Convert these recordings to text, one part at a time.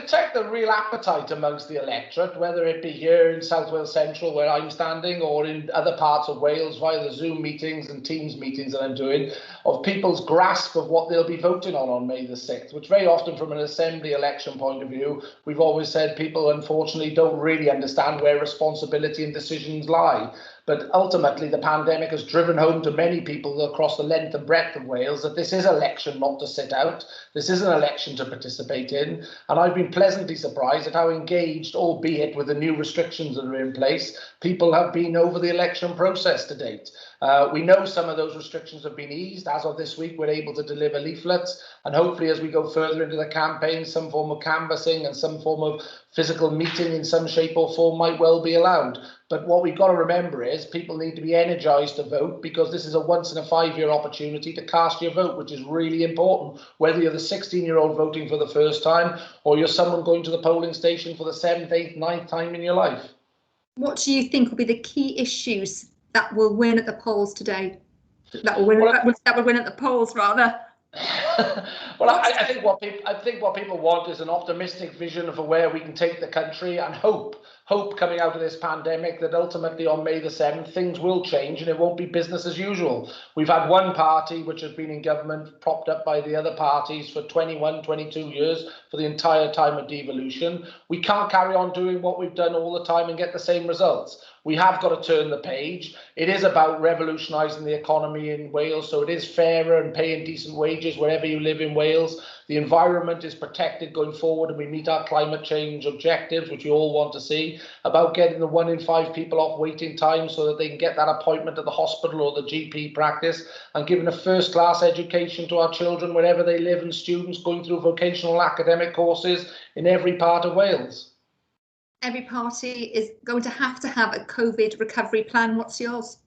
detect the real appetite amongst the electorate, whether it be here in South Wales Central, where I'm standing, or in other parts of Wales via the Zoom meetings and Teams meetings that I'm doing, of people's grasp of what they'll be voting on May the 6th, which very often from an assembly election point of view, we've always said people unfortunately don't really understand where responsibility and decisions lie. But ultimately, the pandemic has driven home to many people across the length and breadth of Wales that this is an election not to sit out. This is an election to participate in. And I've been pleasantly surprised at how engaged, albeit with the new restrictions that are in place, people have been over the election process to date. We know some of those restrictions have been eased. As of this week, we're able to deliver leaflets. And hopefully, as we go further into the campaign, some form of canvassing and some form of physical meeting in some shape or form might well be allowed. But what we've got to remember is people need to be energised to vote, because this is a once in a 5-year opportunity to cast your vote, which is really important, whether you're the 16-year-old voting for the first time or you're someone going to the polling station for the 7th, 8th, 9th time in your life. What do you think will be the key issues that will win at the polls today? That will win at the polls, rather. Well, I think what people want is an optimistic vision for where we can take the country, and hope coming out of this pandemic that ultimately on May the 7th things will change and it won't be business as usual. We've had one party which has been in government propped up by the other parties for 21, 22 years for the entire time of devolution. We can't carry on doing what we've done all the time and get the same results. We have got to turn the page. It is about revolutionising the economy in Wales, so it is fairer and paying decent wages wherever you live in Wales. The environment is protected going forward and we meet our climate change objectives, which we all want to see, about getting the 1 in 5 people off waiting time so that they can get that appointment at the hospital or the GP practice, and giving a first-class education to our children wherever they live, and students going through vocational academic courses in every part of Wales. Every party is going to have a COVID recovery plan. What's yours?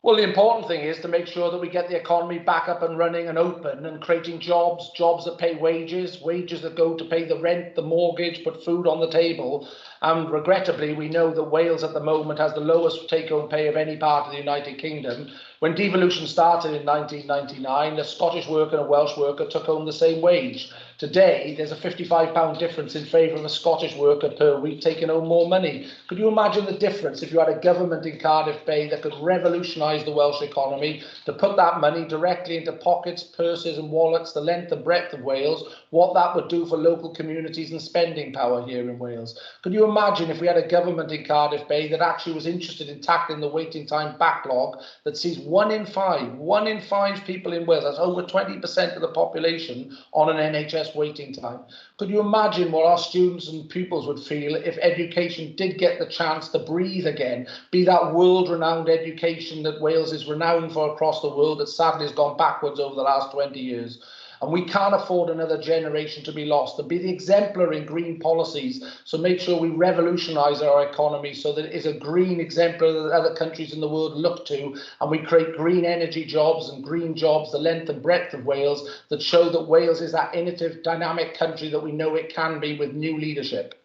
Well, the important thing is to make sure that we get the economy back up and running and open and creating jobs that pay wages that go to pay the rent, the mortgage, put food on the table. And regrettably, we know that Wales at the moment has the lowest take-home pay of any part of the United Kingdom. When devolution started in 1999, a Scottish worker and a Welsh worker took home the same wage. Today, there's a £55 difference in favour of a Scottish worker per week taking home more money. Could you imagine the difference if you had a government in Cardiff Bay that could revolutionise the Welsh economy, to put that money directly into pockets, purses and wallets, the length and breadth of Wales, what that would do for local communities and spending power here in Wales? Could you imagine if we had a government in Cardiff Bay that actually was interested in tackling the waiting time backlog that sees 1 in 5 people in Wales, that's over 20% of the population, on an NHS waiting time? Could you imagine what our students and pupils would feel if education did get the chance to breathe again, be that world-renowned education that Wales is renowned for across the world, that sadly has gone backwards over the last 20 years? And we can't afford another generation to be lost. To be the exemplar in green policies, so make sure we revolutionise our economy so that it is a green exemplar that other countries in the world look to, and we create green energy jobs and green jobs, the length and breadth of Wales, that show that Wales is that innovative, dynamic country that we know it can be with new leadership.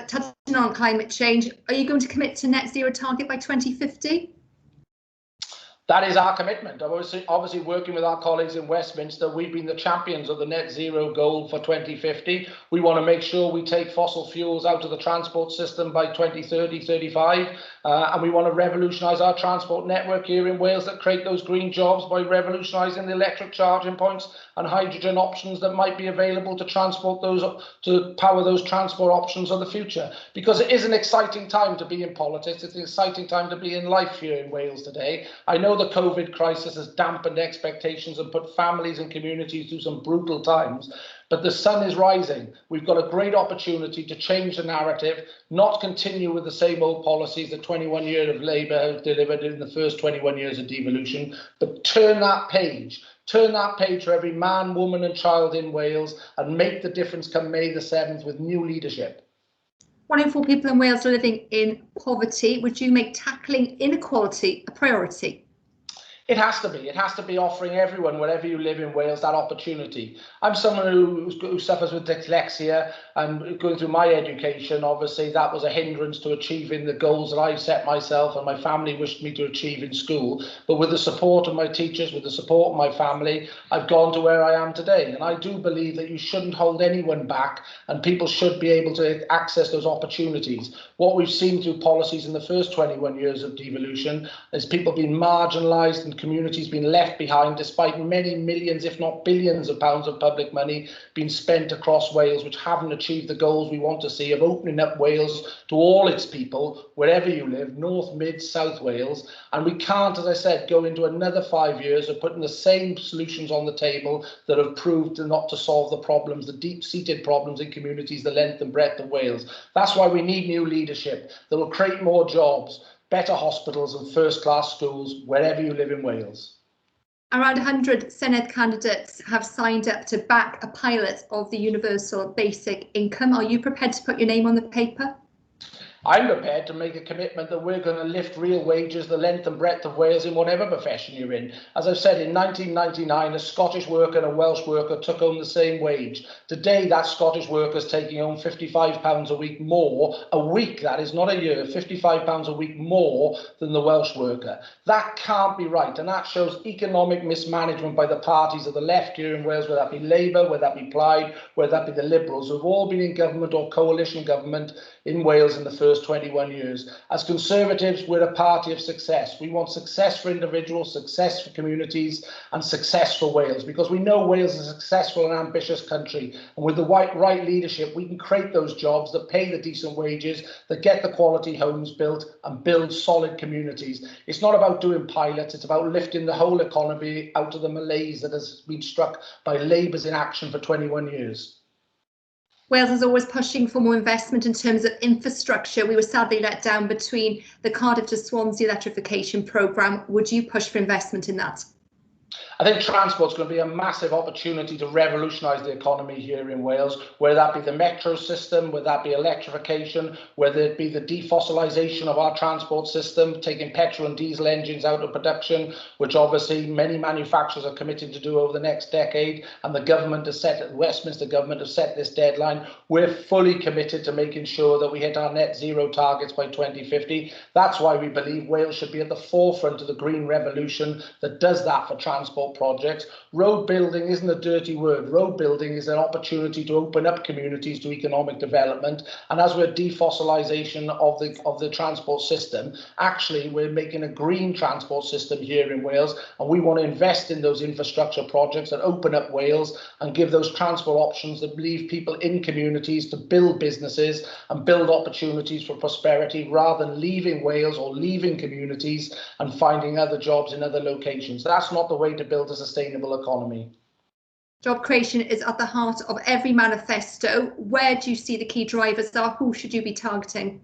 Touching on climate change, are you going to commit to net zero target by 2050? That is our commitment. Obviously, working with our colleagues in Westminster, we've been the champions of the net zero goal for 2050. We want to make sure we take fossil fuels out of the transport system by 2030, 35. And we want to revolutionise our transport network here in Wales that create those green jobs by revolutionising the electric charging points and hydrogen options that might be available to transport those, to power those transport options of the future. Because it is an exciting time to be in politics. It's an exciting time to be in life here in Wales today. I know the COVID crisis has dampened expectations and put families and communities through some brutal times, but the sun is rising. We've got a great opportunity to change the narrative, not continue with the same old policies that 21 years of Labour have delivered in the first 21 years of devolution, but turn that page. Turn that page for every man, woman and child in Wales and make the difference come May the 7th with new leadership. 1 in 4 people in Wales are living in poverty. Would you make tackling inequality a priority? It has to be. It has to be offering everyone, wherever you live in Wales, that opportunity. I'm someone who suffers with dyslexia, and going through my education, obviously, that was a hindrance to achieving the goals that I set myself and my family wished me to achieve in school. But with the support of my teachers, with the support of my family, I've gone to where I am today. And I do believe that you shouldn't hold anyone back, and people should be able to access those opportunities. What we've seen through policies in the first 21 years of devolution is people being marginalised and communities being left behind, despite many millions, if not billions of pounds of public money being spent across Wales, which haven't achieved the goals we want to see of opening up Wales to all its people, wherever you live, North, Mid, South Wales. And we can't, as I said, go into another 5 years of putting the same solutions on the table that have proved not to solve the problems, the deep-seated problems in communities, the length and breadth of Wales. That's why we need new leadership that will create more jobs, better hospitals and first-class schools wherever you live in Wales. Around 100 Senedd candidates have signed up to back a pilot of the universal basic income. Are you prepared to put your name on the paper? I'm prepared to make a commitment that we're going to lift real wages, the length and breadth of Wales in whatever profession you're in. As I've said, in 1999, a Scottish worker and a Welsh worker took home the same wage. Today, that Scottish worker is taking home £55 a week more, a week, that is not a year, £55 a week more than the Welsh worker. That can't be right, and that shows economic mismanagement by the parties of the left here in Wales, whether that be Labour, whether that be Plaid, whether that be the Liberals, who've all been in government or coalition government in Wales in the first 21 years. As Conservatives, we're a party of success. We want success for individuals, success for communities, and success for Wales, because we know Wales is a successful and ambitious country. And with the right leadership, we can create those jobs that pay the decent wages, that get the quality homes built and build solid communities. It's not about doing pilots, it's about lifting the whole economy out of the malaise that has been struck by Labour's inaction for 21 years. Wales is always pushing for more investment in terms of infrastructure. We were sadly let down between the Cardiff to Swansea electrification programme. Would you push for investment in that? I think transport's going to be a massive opportunity to revolutionise the economy here in Wales, whether that be the metro system, whether that be electrification, whether it be the defossilisation of our transport system, taking petrol and diesel engines out of production, which obviously many manufacturers are committed to do over the next decade, and the government has set, the Westminster government has set this deadline. We're fully committed to making sure that we hit our net zero targets by 2050. That's why we believe Wales should be at the forefront of the green revolution that does that for transport projects. Road building isn't a dirty word. Road building is an opportunity to open up communities to economic development. And as we're defossilisation of the transport system, actually we're making a green transport system here in Wales, and we want to invest in those infrastructure projects that open up Wales and give those transport options that leave people in communities to build businesses and build opportunities for prosperity, rather than leaving Wales or leaving communities and finding other jobs in other locations. That's not the way to build a sustainable economy. Job creation is at the heart of every manifesto. Where do you see the key drivers are? Who should you be targeting?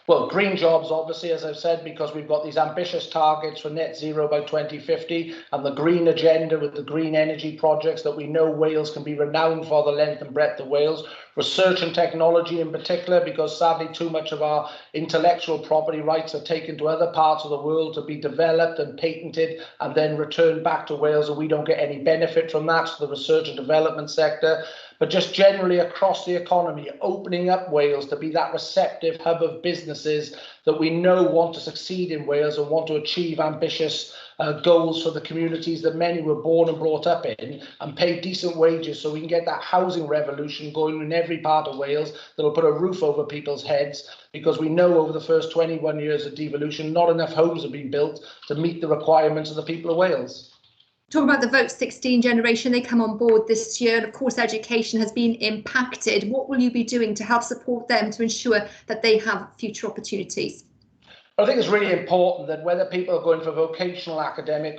Well, green jobs, obviously, as I've said, because we've got these ambitious targets for net zero by 2050 and the green agenda with the green energy projects that we know Wales can be renowned for, the length and breadth of Wales. Research and technology in particular, because sadly too much of our intellectual property rights are taken to other parts of the world to be developed and patented and then returned back to Wales, and we don't get any benefit from that. So the research and development sector, but just generally across the economy, opening up Wales to be that receptive hub of businesses that we know want to succeed in Wales and want to achieve ambitious goals for the communities that many were born and brought up in, and pay decent wages so we can get that housing revolution going in every part of Wales that will put a roof over people's heads, because we know over the first 21 years of devolution, not enough homes have been built to meet the requirements of the people of Wales. Talking about the Vote 16 generation, they come on board this year, and of course education has been impacted. What will you be doing to help support them to ensure that they have future opportunities? I think it's really important that whether people are going for vocational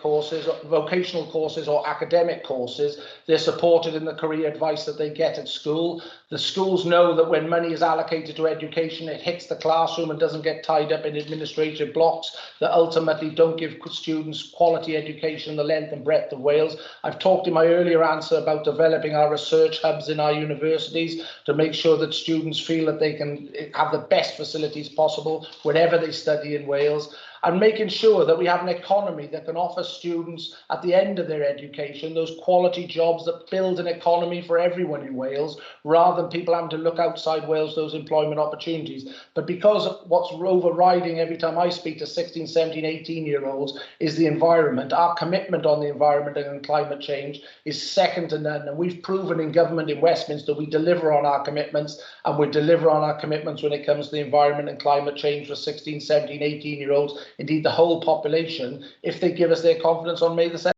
courses or academic courses, they're supported in the career advice that they get at school. The schools know that when money is allocated to education, it hits the classroom and doesn't get tied up in administrative blocks that ultimately don't give students quality education, the length and breadth of Wales. I've talked in my earlier answer about developing our research hubs in our universities to make sure that students feel that they can have the best facilities possible whenever they study in Wales. and making sure that we have an economy that can offer students at the end of their education those quality jobs that build an economy for everyone in Wales, rather than people having to look outside Wales, those employment opportunities. But because what's overriding every time I speak to 16, 17, 18-year-olds is the environment, our commitment on the environment and climate change is second to none. And we've proven in government in Westminster we deliver on our commitments, and we deliver on our commitments when it comes to the environment and climate change for 16, 17, 18-year-olds, indeed the whole population, if they give us their confidence on May the 7th.